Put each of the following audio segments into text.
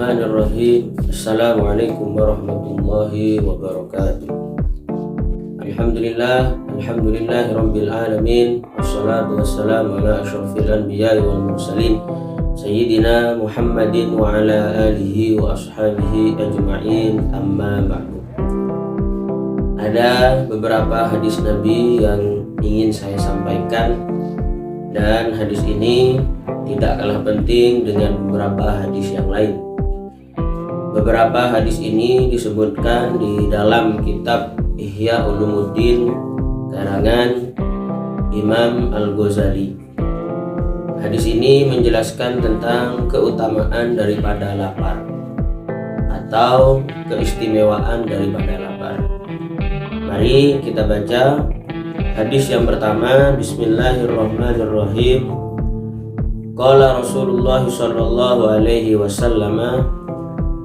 Bismillahirrahmanirrahim. Assalamualaikum warahmatullahi wabarakatuh. Alhamdulillahi rabbil alamin. Wassalatu wassalamu ala asyrafil anbiya'i wal mursalin Sayyidina Muhammadin wa ala alihi wa ashabihi ajma'in, amma ba'du. Ada beberapa hadis Nabi yang ingin saya sampaikan, dan hadis ini tidak kalah penting dengan beberapa hadis yang lain. Beberapa hadis ini disebutkan di dalam kitab Ihya Ulumuddin karangan Imam Al-Ghazali. Hadis ini menjelaskan tentang keutamaan daripada lapar atau keistimewaan daripada lapar. Mari kita baca hadis yang pertama. Bismillahirrahmanirrahim. Qala Rasulullah sallallahu alaihi wasallam,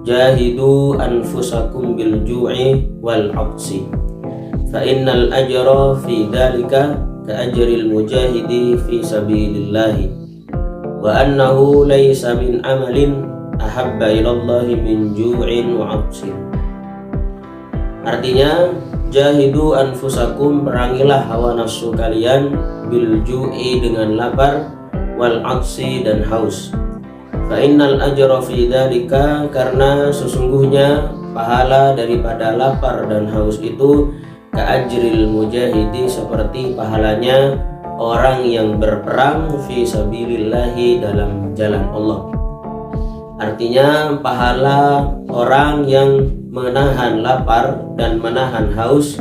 jahidu anfusakum bil ju'i wal 'atsi fa innal ajra fi dzalika ka ajril mujahidi fi sabilillah wa annahu laysa min amalin ahabba ilallahi min ju'in wa 'atsin. Artinya, jahidu anfusakum, perangilah hawa nafsu kalian, bil ju'i dengan lapar, wal 'atsi dan haus. Fa innal ajra fi dzalika, karena sesungguhnya pahala daripada lapar dan haus itu ka ajril mujahidi, seperti pahalanya orang yang berperang fi sabilillahi, dalam jalan Allah. Artinya, pahala orang yang menahan lapar dan menahan haus,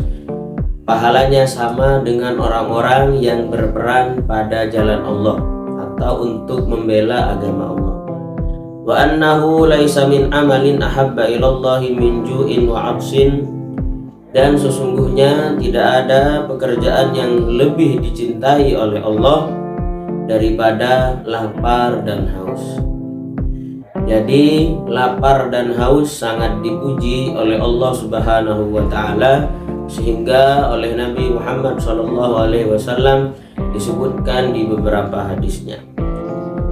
pahalanya sama dengan orang-orang yang berperang pada jalan Allah atau untuk membela agama Allah. Wa annahu laisa min amalin ahabba ilallahi min ju'in wa 'atsin, dan sesungguhnya tidak ada pekerjaan yang lebih dicintai oleh Allah daripada lapar dan haus. Jadi lapar dan haus sangat dipuji oleh Allah Subhanahu wa taala, sehingga oleh Nabi Muhammad SAW disebutkan di beberapa hadisnya.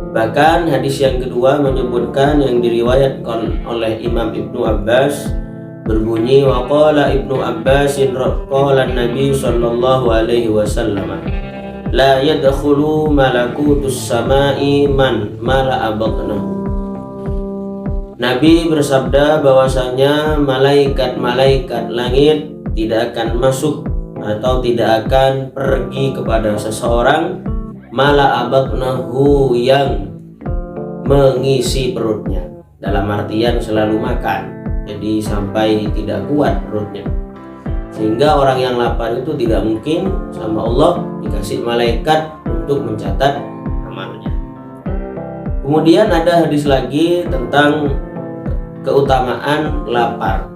Bahkan hadis yang kedua menyebutkan, yang diriwayatkan oleh Imam Ibnu Abbas, berbunyi, wa qala Ibnu Abbasin qala Nabi sallallahu alaihi wasallam, la yadkhulu malakutus samai man mala'a batnahu. Nabi bersabda bahwasanya malaikat-malaikat langit tidak akan masuk atau tidak akan pergi kepada seseorang mala'a batnahu, yang mengisi perutnya, dalam artian selalu makan, jadi sampai tidak kuat perutnya, sehingga orang yang lapar itu tidak mungkin sama Allah dikasih malaikat untuk mencatat amalnya. Kemudian ada hadis lagi tentang keutamaan lapar.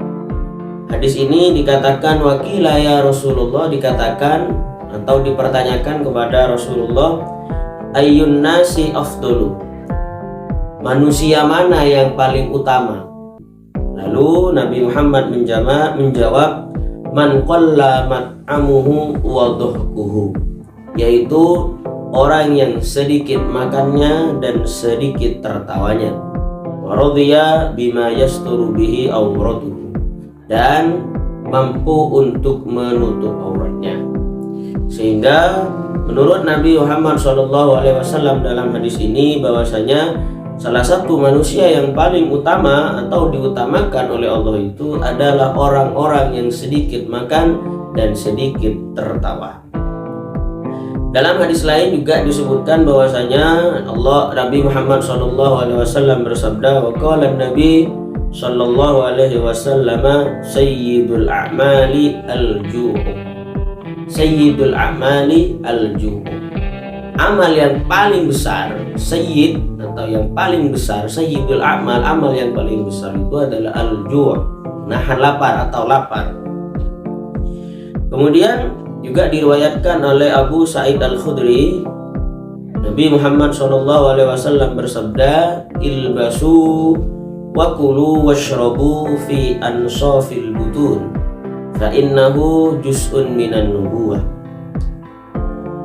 Hadis ini dikatakan, wakila ya Rasulullah, dikatakan atau dipertanyakan kepada Rasulullah, ayyun nasi afdalu, manusia mana yang paling utama? Lalu Nabi Muhammad menjawab, man qalla mat'amuhu wa dhuhkuhu, yaitu orang yang sedikit makannya dan sedikit tertawanya, wa radhiya bima yasturu bihi awratuhu, dan mampu untuk menutup auratnya. Sehingga menurut Nabi Muhammad SAW dalam hadis ini, bahwasanya salah satu manusia yang paling utama atau diutamakan oleh Allah itu adalah orang-orang yang sedikit makan dan sedikit tertawa. Dalam hadis lain juga disebutkan bahwasanya Nabi Muhammad SAW bersabda, wa qala Nabi sallallahu alaihi wasallam, sayyidul a'mali al-ju'. Sayyidul a'mali al-ju'. Amal yang paling besar, sayyid atau yang paling besar, sayyidul a'mal, amal yang paling besar itu adalah al-ju', nahan lapar atau lapar. Kemudian juga diriwayatkan oleh Abu Sa'id Al-Khudri, Nabi Muhammad SAW bersabda, ilbasu wa kulu washrabu fi ansafil butun fa innahu juz'un minan nubuwah.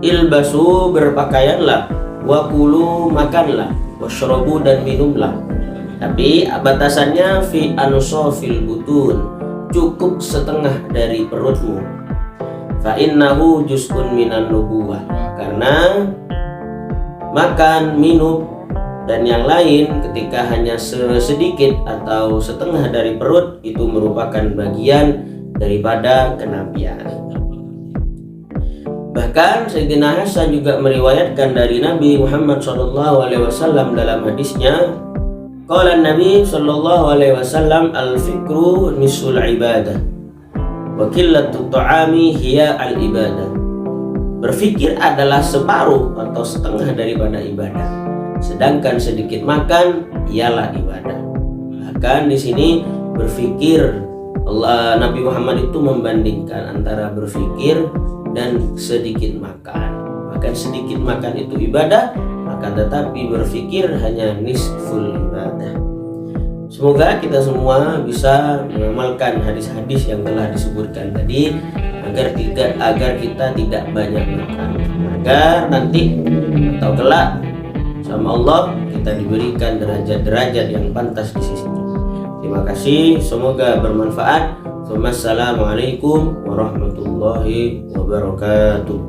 Ilbasu, berpakaianlah, wa kulu, makanlah, washrabu, dan minumlah, Tapi batasannya fi ansofil butun, cukup setengah dari perutmu. Fa innahu juz'un minan nubuwah, karena makan, minum dan yang lain ketika hanya sedikit atau setengah dari perut itu merupakan bagian daripada kenabian. Bahkan Sayyidina Hasan juga meriwayatkan dari Nabi Muhammad SAW dalam hadisnya, qala Nabi SAW, al-fikru nisul ibadah wa qillatu ta'ami hiya al-ibadah. Berfikir adalah separuh atau setengah daripada ibadah, sedangkan sedikit makan ialah ibadah. Bahkan di sini berfikir, Nabi Muhammad itu membandingkan antara berfikir dan sedikit makan. Bahkan sedikit makan itu ibadah, akan tetapi berfikir hanya nisful ibadah. Semoga kita semua bisa mengamalkan hadis-hadis yang telah disebutkan tadi, agar kita tidak banyak makan, agar nanti atau kelak sama Allah kita diberikan derajat-derajat yang pantas di sisinya. Terima kasih, semoga bermanfaat. Wassalamualaikum warahmatullahi wabarakatuh.